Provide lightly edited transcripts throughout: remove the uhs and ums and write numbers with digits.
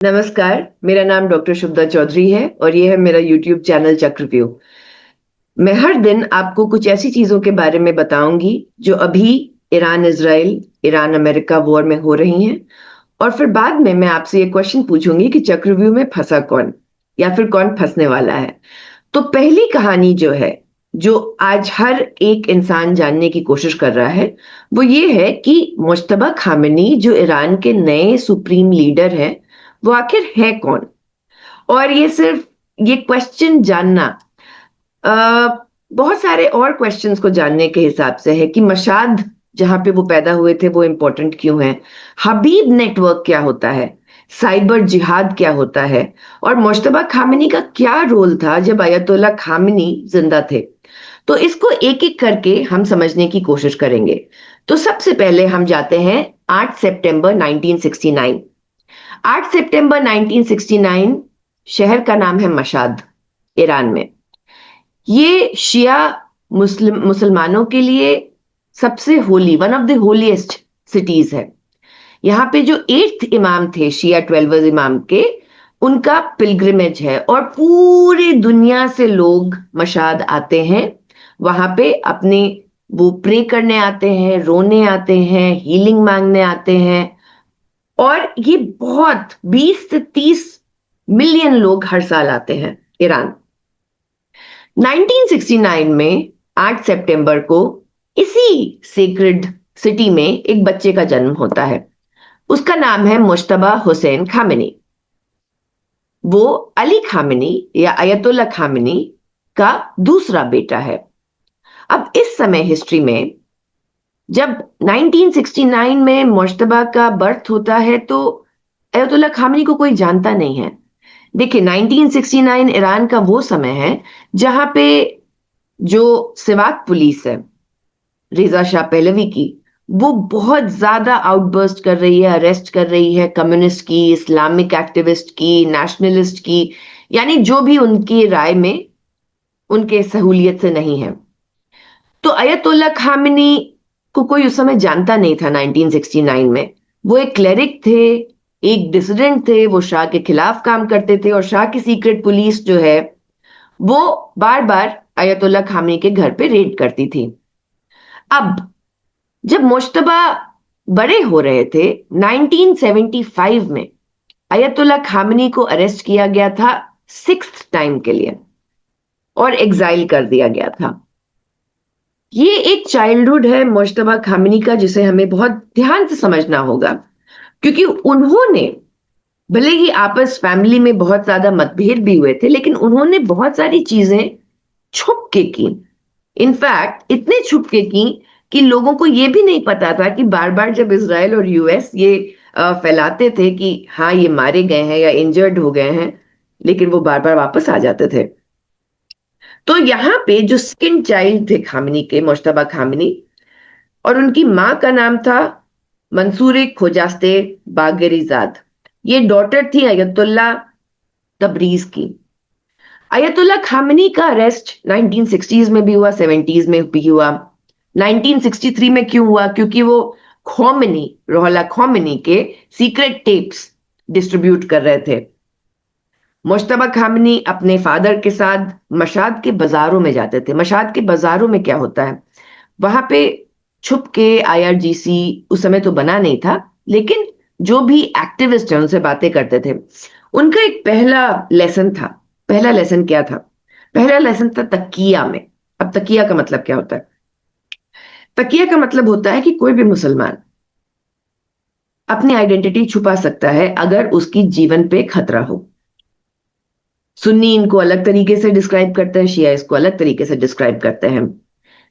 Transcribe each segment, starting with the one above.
नमस्कार, मेरा नाम डॉक्टर शुभदा चौधरी है और ये है मेरा यूट्यूब चैनल चक्रव्यूह। मैं हर दिन आपको कुछ ऐसी चीजों के बारे में बताऊंगी जो अभी Iran Israel, Iran America war में हो रही हैं। और फिर बाद में मैं आपसे ये क्वेश्चन पूछूंगी कि चक्रव्यूह में फंसा कौन या फिर कौन फंसने वाला है। तो पहली कहानी जो है, जो आज हर एक इंसान जानने की कोशिश कर रहा है, वो ये है कि मुश्तबा खामेनी जो ईरान के नए सुप्रीम लीडर हैं, वो आखिर है कौन। और ये सिर्फ ये क्वेश्चन जानना अ, बहुत सारे और क्वेश्चंस को जानने के हिसाब से है कि मशाद जहां पे वो पैदा हुए थे वो इंपॉर्टेंट क्यों है, हबीब नेटवर्क क्या होता है, साइबर जिहाद क्या होता है, और मुश्तबा खामेनी का क्या रोल था जब अयतुल्ला खामेनी जिंदा थे। तो इसको एक एक करके हम समझने की कोशिश करेंगे। तो सबसे पहले हम जाते हैं 8 सितंबर 1969। 8 सितंबर 1969 शहर का नाम है मशाद, ईरान में। ये शिया मुसलमानों के लिए सबसे Holi, one of the holiest cities है। यहाँ पे जो 8th इमाम थे, शिया 12 इमाम के, उनका पिलग्रिमेज है और पूरी दुनिया से लोग मशाद आते हैं। वहां पे अपने वो प्रे करने आते हैं, रोने आते हैं, हीलिंग मांगने आते हैं। और ये बहुत 20 से 30 मिलियन लोग हर साल आते हैं ईरान। 1969 में 8 सितंबर को इसी सेक्रेड सिटी में एक बच्चे का जन्म होता है। उसका नाम है मुश्तबा हुसैन खामेनी। वो अली खामेनी या अयतुल्ला खामेनी का दूसरा बेटा है। अब इस समय हिस्ट्री में, जब 1969 में मुश्तबा का बर्थ होता है, तो अयतुल्ला खामेनी को कोई जानता नहीं है। देखिए, 1969 ईरान का वो समय है जहां पे जो सिवात पुलिस है रेजा शाह पहलवी की, वो बहुत ज्यादा आउटबर्स्ट कर रही है, अरेस्ट कर रही है कम्युनिस्ट की, इस्लामिक एक्टिविस्ट की, नेशनलिस्ट की, यानी जो भी उनकी राय में उनके सहूलियत से नहीं है। तो अयतुल्ला खामेनी को कोई उस समय जानता नहीं था 1969 में। वो एक क्लेरिक थे, एक डिसिडेंट थे, वो शाह के खिलाफ काम करते थे और शाह की सीक्रेट पुलिस जो है वो बार बार अयतुल्ला खामेनी के घर पे रेड करती थी। अब जब मुश्तबा बड़े हो रहे थे 1975 में, अयतुल्ला खामेनी को अरेस्ट किया गया था 6th टाइम के लिए और एग्जाइल कर दिया गया था। ये एक चाइल्डहुड है मुश्तबा खामेनी का, जिसे हमें बहुत ध्यान से समझना होगा, क्योंकि उन्होंने, भले ही आपस फैमिली में बहुत ज्यादा मतभेद भी हुए थे, लेकिन उन्होंने बहुत सारी चीजें छुप के की। इनफैक्ट इतने छुप के की कि लोगों को यह भी नहीं पता था कि बार बार जब इसराइल और यूएस ये फैलाते थे कि हाँ ये मारे गए हैं या इंजर्ड हो गए हैं, लेकिन वो बार बार वापस आ जाते थे। तो यहाँ पे जो सेकंड चाइल्ड थे खामिनी के, मुश्तबा खामिनी, और उनकी माँ का नाम था मंसूर खोजास्ते बागरीजाद। ये डॉटर थी अयतुल्ला तबरीज की। अयतुल्ला खामेनी का अरेस्ट 1960s में भी हुआ, 70s में भी हुआ। 1963 में क्यों हुआ? क्योंकि वो खोमेनी, रोहल्ला खोमेनी के सीक्रेट टेप्स डिस्ट्रीब्यूट कर रहे थे। मुश्तबा खामेनी अपने फादर के साथ मशाद के बाजारों में जाते थे। मशाद के बाजारों में क्या होता है, वहां पे छुप के आईआरजीसी उस समय तो बना नहीं था, लेकिन जो भी एक्टिविस्ट हैं उनसे बातें करते थे। उनका एक पहला लेसन था। पहला लेसन क्या था? पहला लेसन था तकिया में। अब तकिया का मतलब क्या होता है? तकिया का मतलब होता है कि कोई भी मुसलमान अपनी आइडेंटिटी छुपा सकता है अगर उसकी जीवन पे खतरा हो। सुन्नी इनको अलग तरीके से डिस्क्राइब करते हैं, शिया इसको अलग तरीके से डिस्क्राइब करते हैं।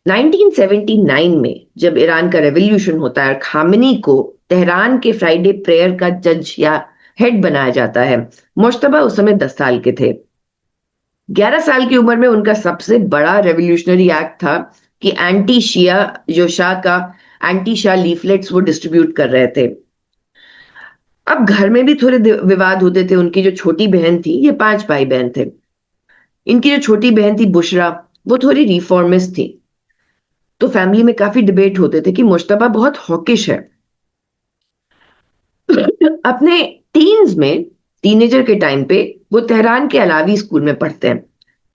1979 में जब ईरान का रेवोल्यूशन होता है, खामेनी को तेहरान के फ्राइडे प्रेयर का जज या हेड बनाया जाता है। मुश्तबा उस समय 10 साल के थे। 11 साल की उम्र में उनका सबसे बड़ा रेवोल्यूशनरी एक्ट था कि एंटी शिया, जो शाह का एंटी शाह लीफलेट्स वो डिस्ट्रीब्यूट कर रहे थे। अब घर में भी थोड़े विवाद होते थे। उनकी जो छोटी बहन थी, ये 5 भाई बहन थे, इनकी जो छोटी बहन थी बुशरा, वो थोड़ी रिफॉर्मिस्ट थी। तो फैमिली में काफी डिबेट होते थे कि मुश्तबा बहुत हॉकिश है। अपने टीन्स में टीनेजर के टाइम पे वो तेहरान के अलावी स्कूल में पढ़ते हैं।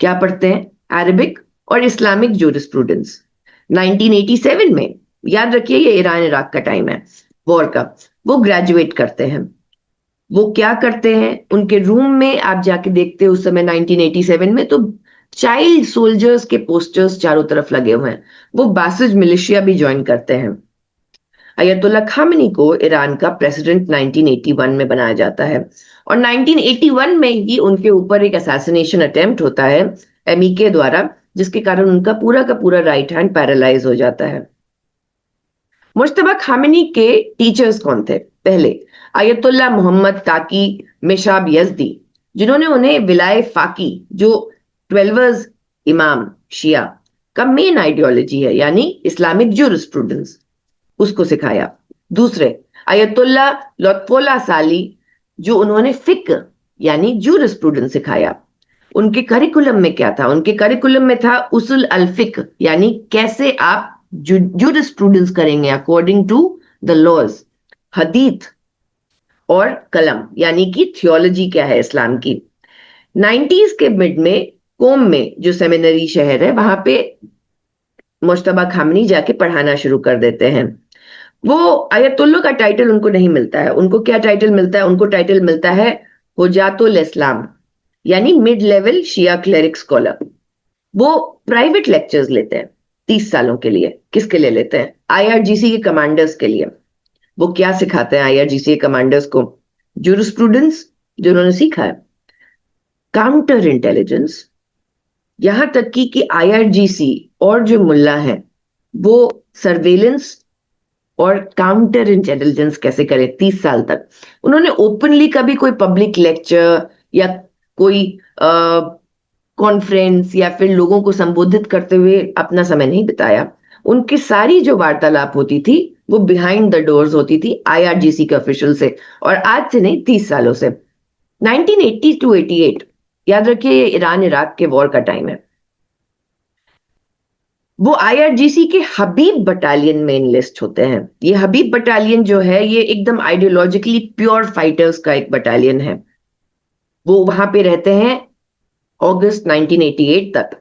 क्या पढ़ते हैं? अरबिक और इस्लामिक जूरिस्प्रूडेंस। 1987 में, याद रखिए ये ईरान इराक का टाइम है, वॉर का, वो ग्रेजुएट करते हैं। वो क्या करते हैं? उनके रूम में आप जाके देखते हैं उस समय 1987 में, तो चाइल्ड सोल्जर्स के पोस्टर्स चारों तरफ लगे हुए हैं। वो बासिज मिलिशिया भी ज्वाइन करते हैं। अयतुल्ला खामेनी को ईरान का प्रेसिडेंट 1981 में बनाया जाता है, और 1981 में ही उनके ऊपर एक असैसिनेशन अटेम्प्ट होता है एमईके द्वारा, जिसके कारण उनका पूरा का पूरा राइट हैंड पैरालाइज हो जाता है। मुश्तबा खामेनी के टीचर्स कौन थे? पहले अयतुल्ला मोहम्मद ताकी मिशाब यजदी, जिन्होंने उन्हें विलाय फाकी, जो 12 इमाम शिया का मेन आइडियोलॉजी है, यानी इस्लामिक जूरिस्प्रूडेंस, उसको सिखाया। दूसरे अयतुल्ला लुत्फुल्लाह साली, जो उन्होंने फिक्र यानी जूरिस्प्रूडेंस सिखाया। उनके करिकुलम में क्या था? उनके करिकुलम में था उसूल अल फिक्र, यानी कैसे आप जूरिस्प्रूडेंस करेंगे अकॉर्डिंग टू द लॉज। हदीथ और कलम, यानी कि थियोलॉजी क्या है इस्लाम की। 90s के मिड में कोम में, जो सेमिनरी शहर है, वहां पे मुश्तबा खामनी जाके पढ़ाना शुरू कर देते हैं। वो अयतुल्ला का टाइटल उनको नहीं मिलता है। उनको क्या टाइटल मिलता है? उनको टाइटल मिलता है हुजातुल इस्लाम, यानी मिड लेवल शिया क्लेरिक स्कॉलर। वो प्राइवेट लेक्चर्स लेते हैं 30 सालों के लिए। किसके लिए लेते हैं? आईआरजीसी के कमांडर्स के लिए। वो क्या सिखाते हैं आईआरजीसी के कमांडर्स को? जूरिस्प्रूडेंस जो उन्होंने सीखा है, काउंटर इंटेलिजेंस, यहां तक कि आईआरजीसी और जो मुल्ला हैं वो सर्वेलेंस और काउंटर इंटेलिजेंस कैसे करें 30 साल तक। उन्होंने ओपनली कभी कोई पब्लिक लेक्चर या कोई कॉन्फ्रेंस या फिर लोगों को संबोधित करते हुए अपना समय नहीं बिताया। उनकी सारी जो वार्तालाप होती थी वो बिहाइंड द डोर्स होती थी आईआरजीसी के ऑफिशियल से, और आज से नहीं, 30 सालों से। 1980 टू 88, याद रखिए ये ईरान इराक के वॉर का टाइम है। वो आईआरजीसी के हबीब बटालियन में इनलिस्ट होते हैं। ये हबीब बटालियन जो है ये एकदम आइडियोलॉजिकली प्योर फाइटर्स का एक बटालियन है। वो वहां पे रहते हैं अगस्त 1988 तक।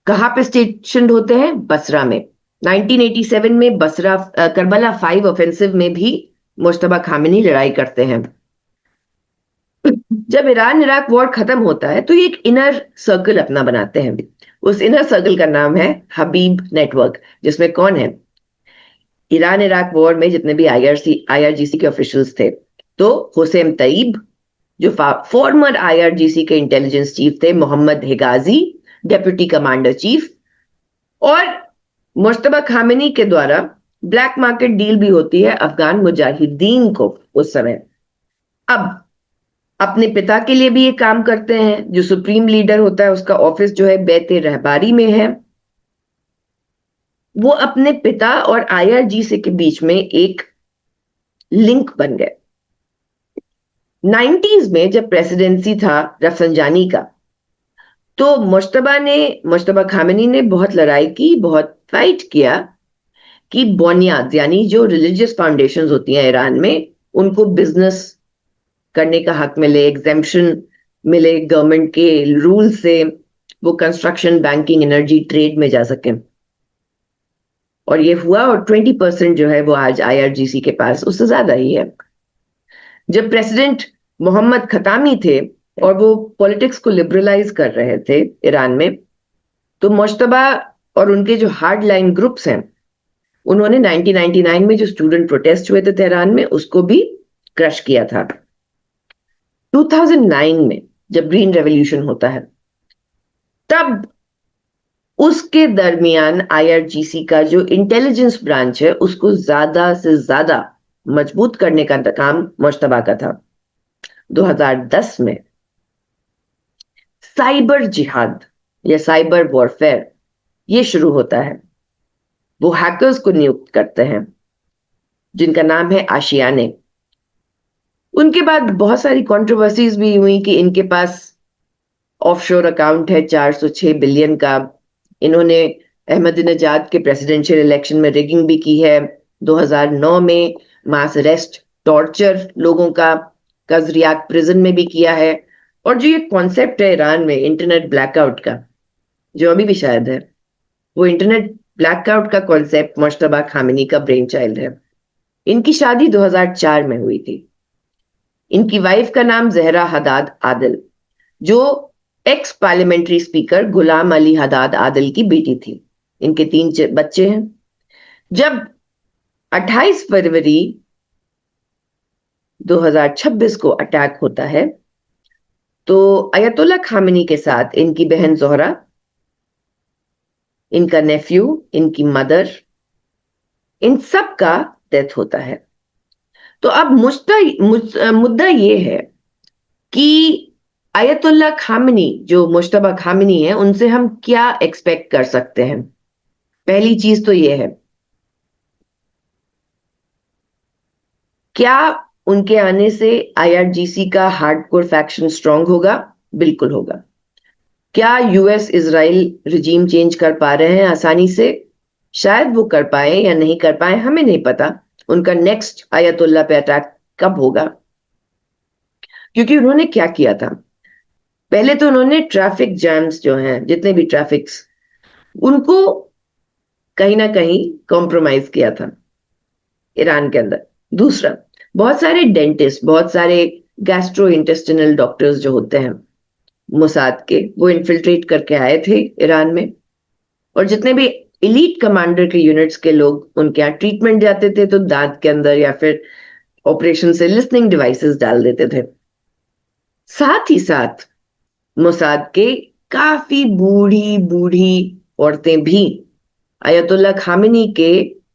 कहां पे स्टेशन होते हैं? बसरा में। 1987 में बसरा करबला 5 ऑफेंसिव में भी मुश्तबा खामेनी लड़ाई करते हैं। जब ईरान इराक वॉर खत्म होता है तो ये एक इनर सर्कल अपना बनाते हैं। उस इनर सर्कल का नाम है हबीब नेटवर्क, जिसमें कौन है? ईरान इराक वॉर में जितने भी आईआरजीसी के ऑफिशियल्स थे, तो हुसैन तईब जो फॉर्मर आईआरजीसी के इंटेलिजेंस चीफ थे, मोहम्मद हिगाजी डेप्यूटी कमांडर चीफ, और मुश्तबा खामेनी के द्वारा ब्लैक मार्केट डील भी होती है अफगान मुजाहिदीन को उस समय। अब अपने पिता के लिए भी ये काम करते हैं। जो सुप्रीम लीडर होता है उसका ऑफिस जो है बैते रहबारी में है। वो अपने पिता और आईआरजीसी के बीच में एक लिंक बन गए। 90s में जब प्रेसिडेंसी था रफसंजानी का, तो मुश्तबा खामेनी ने बहुत लड़ाई की, बहुत फाइट किया कि बुनियाद यानी जो रिलीजियस फाउंडेशंस होती हैं ईरान में, उनको बिजनेस करने का हक मिले, एग्जेम्पशन मिले गवर्नमेंट के रूल से, वो कंस्ट्रक्शन, बैंकिंग, एनर्जी, ट्रेड में जा सके। और ये हुआ, और 20% जो है वो आज आईआरजीसी के पास उससे ज्यादा ही है। जब प्रेसिडेंट मोहम्मद खतामी थे और वो पॉलिटिक्स को लिबरलाइज कर रहे थे ईरान में, तो मुश्तबा और उनके जो हार्ड लाइन ग्रुप्स हैं, उन्होंने 1999 में जो स्टूडेंट प्रोटेस्ट हुए थे तेहरान में, उसको भी क्रश किया था। 2009 में जब ग्रीन रेवोल्यूशन होता है, तब उसके दरमियान आईआरजीसी का जो इंटेलिजेंस ब्रांच है उसको ज्यादा से ज्यादा मजबूत करने का काम मुश्तबा का था। 2010 में साइबर जिहाद या साइबर वॉरफेयर ये शुरू होता है। वो हैकर्स को नियुक्त करते हैं जिनका नाम है आशियाने। उनके बाद बहुत सारी कंट्रोवर्सीज भी हुई कि इनके पास ऑफशोर अकाउंट है 406 बिलियन का। इन्होंने अहमदीनेजाद के प्रेसिडेंशियल इलेक्शन में रिगिंग भी की है। 2009 में मास अरेस्ट, टॉर्चर लोगों का, कजरियाक प्रिजन में भी किया है। और जो ये कॉन्सेप्ट है ईरान में इंटरनेट ब्लैकआउट का, जो अभी भी शायद है, वो इंटरनेट ब्लैकआउट का कॉन्सेप्ट मुश्तबा खामिनी का ब्रेन चाइल्ड है। इनकी शादी 2004 में हुई थी। इनकी वाइफ का नाम जहरा हदाद आदिल, जो x parliamentary speaker Ghulam Ali हदाद Adil की बेटी थी। इनके 3 बच्चे हैं। जब 28 फरवरी 2026 को अटैक होता है, तो अयतुल्ला खामिनी के साथ इनकी बहन जोहरा, इनका नेफ्यू, इनकी मदर, इन सब का डेथ होता है। तो अब मुद्दा ये है कि अयतुल्ला खामिनी, जो मुश्तबा खामिनी है, उनसे हम क्या एक्सपेक्ट कर सकते हैं। पहली चीज तो ये है, क्या उनके आने से आईआरजीसी का हार्डकोर फैक्शन स्ट्रांग होगा? बिल्कुल होगा। क्या यूएस इजराइल रिजीम चेंज कर पा रहे हैं आसानी से? शायद वो कर पाए या नहीं कर पाए, हमें नहीं पता उनका नेक्स्ट आयतुल्ला पे अटैक कब होगा। क्योंकि उन्होंने क्या किया था, पहले तो उन्होंने ट्रैफिक जैम्स जो हैं, जितने भी ट्रैफिक्स, उनको कहीं ना कहीं कॉम्प्रोमाइज किया था ईरान के अंदर। दूसरा, बहुत सारे डेंटिस्ट, बहुत सारे गैस्ट्रो इंटेस्टिनल डॉक्टर्स जो होते हैं मोसाद के, वो इन्फिल्ट्रेट करके आए थे ईरान में। और जितने भी इलीट कमांडर के यूनिट्स के लोग उनके यहाँ ट्रीटमेंट जाते थे, तो दांत के अंदर या फिर ऑपरेशन से लिसनिंग डिवाइसेस डाल देते थे। साथ ही साथ मोसाद के काफी बूढ़ी बूढ़ी औरतें भी अयतुल्ला खामिनी के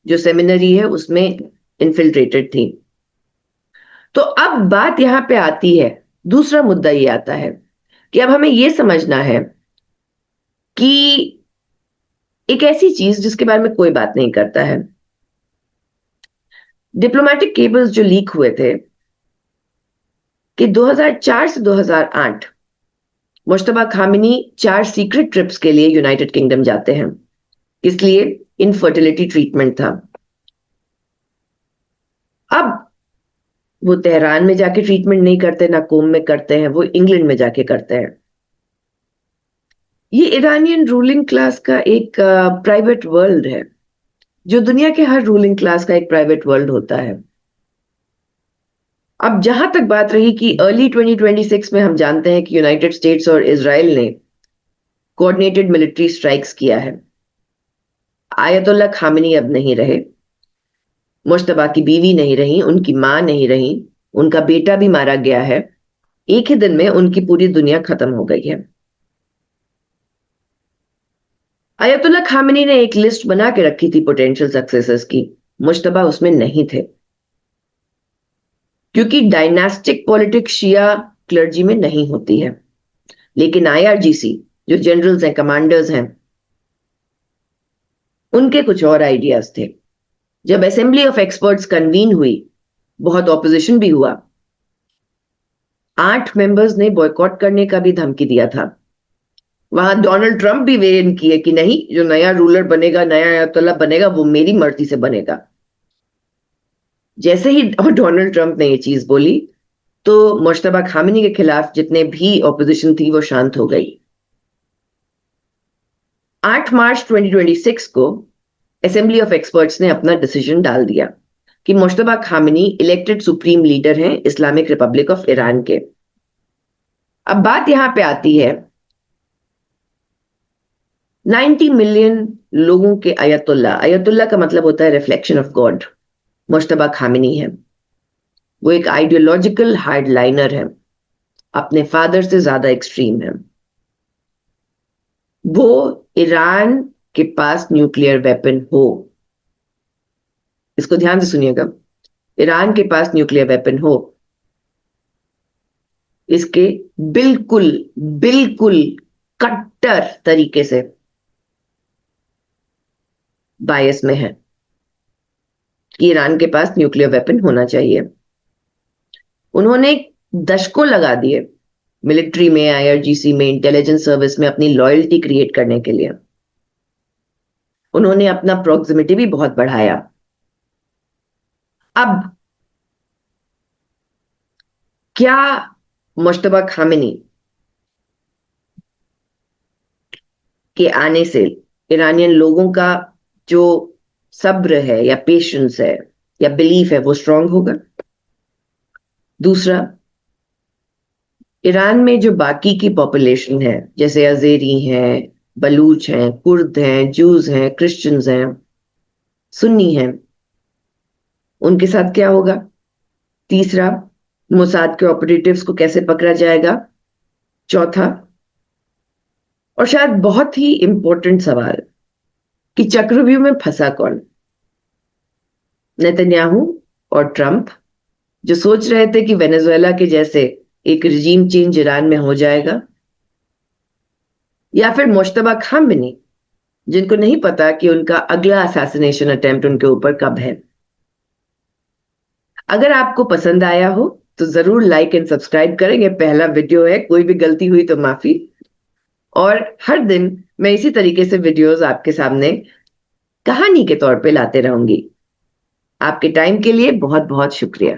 जो सेमिनरी है उसमें इन्फिल्ट्रेटेड थी। तो अब बात यहां पे आती है, दूसरा मुद्दा ये आता है कि अब हमें ये समझना है कि एक ऐसी चीज जिसके बारे में कोई बात नहीं करता है, डिप्लोमेटिक केबल्स जो लीक हुए थे कि 2004 से 2008 मुश्तबा खामिनी 4 सीक्रेट ट्रिप्स के लिए यूनाइटेड किंगडम जाते हैं। इसलिए इनफर्टिलिटी ट्रीटमेंट था। अब वो तेहरान में जाके ट्रीटमेंट नहीं करते, ना कोम में करते हैं, वो इंग्लैंड में जाके करते हैं। ये ईरानियन रूलिंग क्लास का एक प्राइवेट वर्ल्ड है, जो दुनिया के हर रूलिंग क्लास का एक प्राइवेट वर्ल्ड होता है। अब जहां तक बात रही कि अर्ली 2026 में हम जानते हैं कि यूनाइटेड स्टेट्स और इजराइल ने कोऑर्डिनेटेड मिलिट्री स्ट्राइक्स किया है। आयतुल्ला खामिनी अब नहीं रहे, मुश्तबा की बीवी नहीं रही, उनकी मां नहीं रही, उनका बेटा भी मारा गया है। एक ही दिन में उनकी पूरी दुनिया खत्म हो गई है। अयतुल्ला खामिनी ने एक लिस्ट बना के रखी थी पोटेंशियल सक्सेसर्स की, मुश्तबा उसमें नहीं थे। क्योंकि डायनास्टिक पॉलिटिक्स शिया क्लर्जी में नहीं होती है। लेकिन आईआरजीसी जो जनरल्स हैं, कमांडर्स हैं, उनके कुछ और आइडियाज थे। जब असेंबली ऑफ एक्सपर्ट्स कन्वीन हुई, बहुत ऑपोजिशन भी हुआ। 8 मेंबर्स ने बॉयकॉट करने का भी धमकी दिया था। वहां डोनाल्ड ट्रंप भी वे इन किए कि नहीं, जो नया रूलर बनेगा, नया अयतुल्ला बनेगा, वो मेरी मर्जी से बनेगा। जैसे ही डोनाल्ड ट्रंप ने ये चीज बोली, तो मुश्तबा खामिनी के खिलाफ जितने भी ऑपोजिशन थी वो शांत हो गई। 8 मार्च 2026 को असेंबली ऑफ एक्सपर्ट्स ने अपना डिसीजन डाल दिया कि मुश्तबा खामिनी इलेक्टेड सुप्रीम लीडर हैं इस्लामिक रिपब्लिक ऑफ ईरान के। अब बात यहां पे आती है, 90 मिलियन लोगों के अयतुल्ला, अयतुल्ला का मतलब होता है रिफ्लेक्शन ऑफ गॉड, मुश्तबा खामिनी है। वो एक आइडियोलॉजिकल हार्डलाइनर है, अपने फादर से ज्यादा एक्सट्रीम है। वो ईरान के पास न्यूक्लियर वेपन हो, इसको ध्यान से सुनिएगा, ईरान के पास न्यूक्लियर वेपन हो, इसके बिल्कुल बिल्कुल कट्टर तरीके से बायस में है कि ईरान के पास न्यूक्लियर वेपन होना चाहिए। उन्होंने दशकों लगा दिए मिलिट्री में, आईआरजीसी में, इंटेलिजेंस सर्विस में अपनी लॉयल्टी क्रिएट करने के लिए। उन्होंने अपना प्रॉक्सिमिटी भी बहुत बढ़ाया। अब क्या मुश्तबा खामेनी के आने से ईरानियन लोगों का जो सब्र है या पेशेंस है या बिलीफ है वो स्ट्रांग होगा? दूसरा, ईरान में जो बाकी की पॉपुलेशन है, जैसे अजेरी हैं, बलूच हैं, कुर्द हैं, जूस हैं, क्रिश्चियंस हैं, सुन्नी हैं, उनके साथ क्या होगा? तीसरा, मोसाद के ऑपरेटिव्स को कैसे पकड़ा जाएगा? चौथा, और शायद बहुत ही इंपॉर्टेंट सवाल, कि चक्रव्यूह में फंसा कौन? नेतन्याहू और ट्रंप, जो सोच रहे थे कि वेनेजुएला के जैसे एक रिजीम चेंज ईरान में हो जाएगा, या फिर मुश्तबा खामेनी, जिनको नहीं पता कि उनका अगला असैसिनेशन अटेम्प्ट उनके ऊपर कब है। अगर आपको पसंद आया हो तो जरूर लाइक एंड सब्सक्राइब करें। ये पहला वीडियो है, कोई भी गलती हुई तो माफी। और हर दिन मैं इसी तरीके से वीडियोस आपके सामने कहानी के तौर पे लाते रहूंगी। आपके टाइम के लिए बहुत बहुत शुक्रिया।